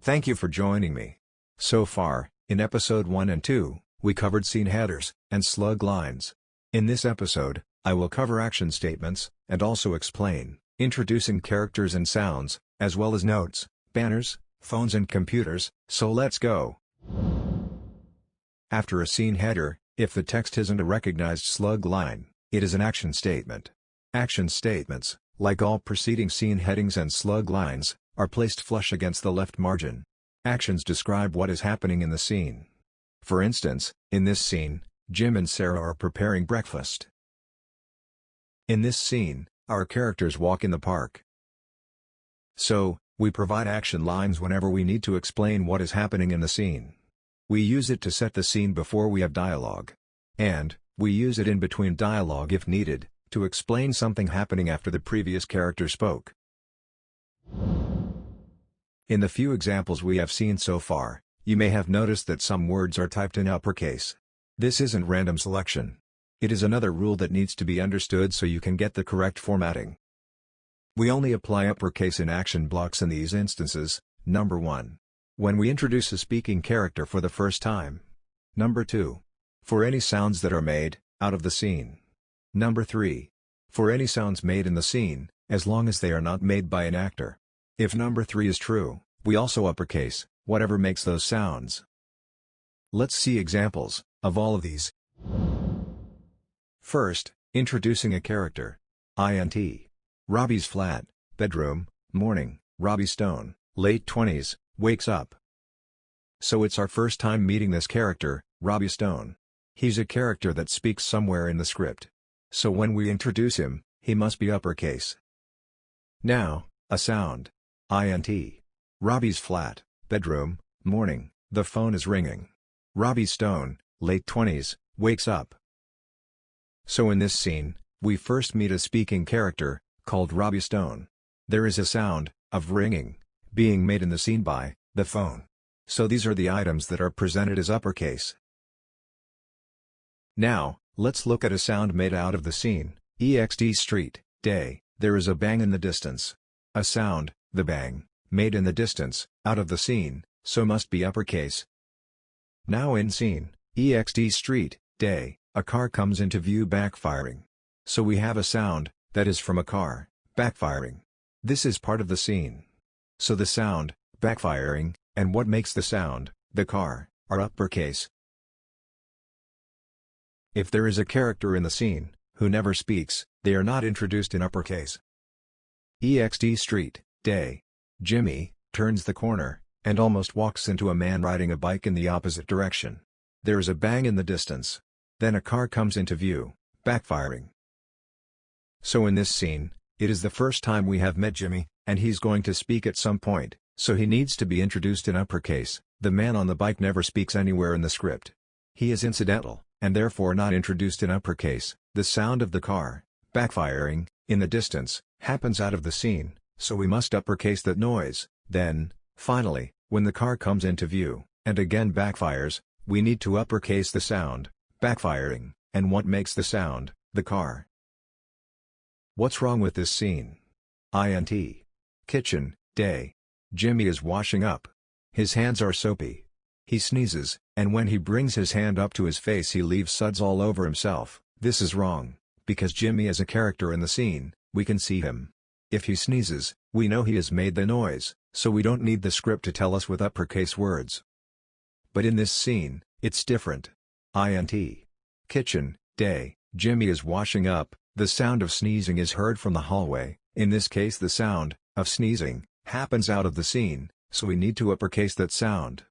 Thank you for joining me. So far, in episode 1 and 2, we covered scene headers and slug lines. In this episode, I will cover action statements, and also explain introducing characters and sounds, as well as notes, banners, phones and computers, so let's go. After a scene header, if the text isn't a recognized slug line, it is an action statement. Action statements, like all preceding scene headings and slug lines, are placed flush against the left margin. Actions describe what is happening in the scene. For instance, in this scene, Jim and Sarah are preparing breakfast. In this scene, our characters walk in the park. So, we provide action lines whenever we need to explain what is happening in the scene. We use it to set the scene before we have dialogue. And, we use it in between dialogue if needed, to explain something happening after the previous character spoke. In the few examples we have seen so far, you may have noticed that some words are typed in uppercase. This isn't random selection. It is another rule that needs to be understood so you can get the correct formatting. We only apply uppercase in action blocks in these instances. Number 1. When we introduce a speaking character for the first time. Number 2. For any sounds that are made out of the scene. Number 3. For any sounds made in the scene, as long as they are not made by an actor. If number 3 is true, we also uppercase whatever makes those sounds. Let's see examples of all of these. First, introducing a character. Int. Robbie's flat, bedroom, morning, Robbie Stone, late 20s, wakes up. So it's our first time meeting this character, Robbie Stone. He's a character that speaks somewhere in the script. So when we introduce him, he must be uppercase. Now, a sound. Int. Robbie's flat, bedroom, morning, the phone is ringing. Robbie Stone, late 20s, wakes up. So in this scene, we first meet a speaking character, called Robbie Stone. There is a sound of ringing being made in the scene by the phone. So these are the items that are presented as uppercase. Now, let's look at a sound made out of the scene. Ext street, day, there is a bang in the distance. A sound, the bang, made in the distance, out of the scene, so must be uppercase. Now in scene, Ext street, day, a car comes into view backfiring. So we have a sound that is from a car, backfiring. This is part of the scene. So the sound, backfiring, and what makes the sound, the car, are uppercase. If there is a character in the scene, who never speaks, they are not introduced in uppercase. Ext street, day. Jimmy turns the corner, and almost walks into a man riding a bike in the opposite direction. There is a bang in the distance. Then a car comes into view, backfiring. So in this scene, it is the first time we have met Jimmy, and he's going to speak at some point, so he needs to be introduced in uppercase. The man on the bike never speaks anywhere in the script. He is incidental, and therefore not introduced in uppercase. The sound of the car, backfiring, in the distance, happens out of the scene, so we must uppercase that noise. Then, finally, when the car comes into view, and again backfires, we need to uppercase the sound, backfiring, and what makes the sound, the car. What's wrong with this scene? Int. Kitchen, day. Jimmy is washing up. His hands are soapy. He sneezes, and when he brings his hand up to his face he leaves suds all over himself. This is wrong, because Jimmy is a character in the scene, we can see him. If he sneezes, we know he has made the noise, so we don't need the script to tell us with uppercase words. But in this scene, it's different. Int. Kitchen, day. Jimmy is washing up. The sound of sneezing is heard from the hallway. In this case the sound of sneezing happens out of the scene, so we need to uppercase that sound.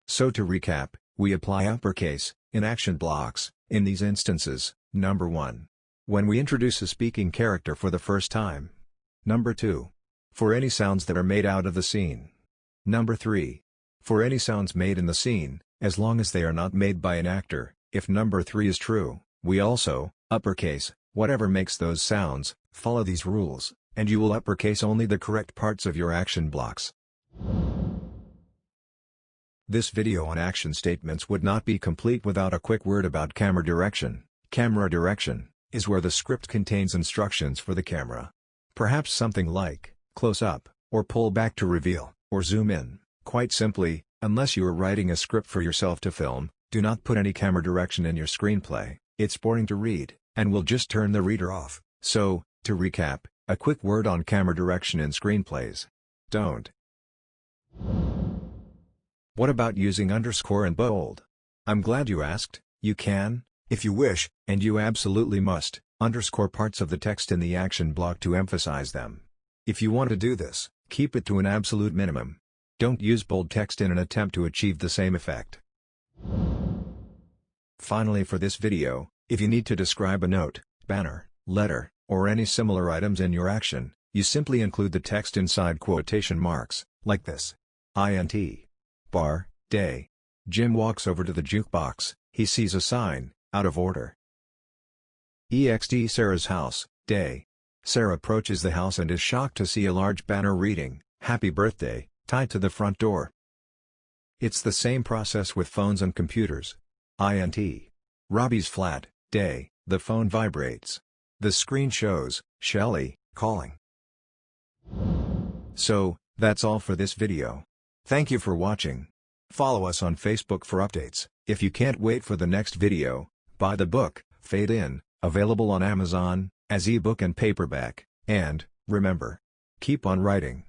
So to recap, we apply uppercase in action blocks, in these instances. Number 1. When we introduce a speaking character for the first time. Number 2. For any sounds that are made out of the scene. Number 3. For any sounds made in the scene, as long as they are not made by an actor. If number 3 is true, we also uppercase whatever makes those sounds. Follow these rules, and you will uppercase only the correct parts of your action blocks. This video on action statements would not be complete without a quick word about camera direction. Camera direction is where the script contains instructions for the camera. Perhaps something like close up, or pull back to reveal, or zoom in. Quite simply, unless you are writing a script for yourself to film, do not put any camera direction in your screenplay. It's boring to read, and will just turn the reader off. So, to recap, a quick word on camera direction in screenplays. Don't. What about using underscore and bold? I'm glad you asked. You can, if you wish, and you absolutely must, underscore parts of the text in the action block to emphasize them. If you want to do this, keep it to an absolute minimum. Don't use bold text in an attempt to achieve the same effect. Finally, for this video, if you need to describe a note, banner, letter, or any similar items in your action, you simply include the text inside quotation marks, like this. int. Bar, day. Jim walks over to the jukebox, he sees a sign, out of order. ext Sarah's house, day. Sarah approaches the house and is shocked to see a large banner reading, Happy Birthday, tied to the front door. It's the same process with phones and computers. int. Robbie's flat, day. The phone vibrates. The screen shows, Shelley, calling. So, that's all for this video. Thank you for watching. Follow us on Facebook for updates. If you can't wait for the next video, buy the book, Fade In, available on Amazon, as ebook and paperback, and, remember, keep on writing.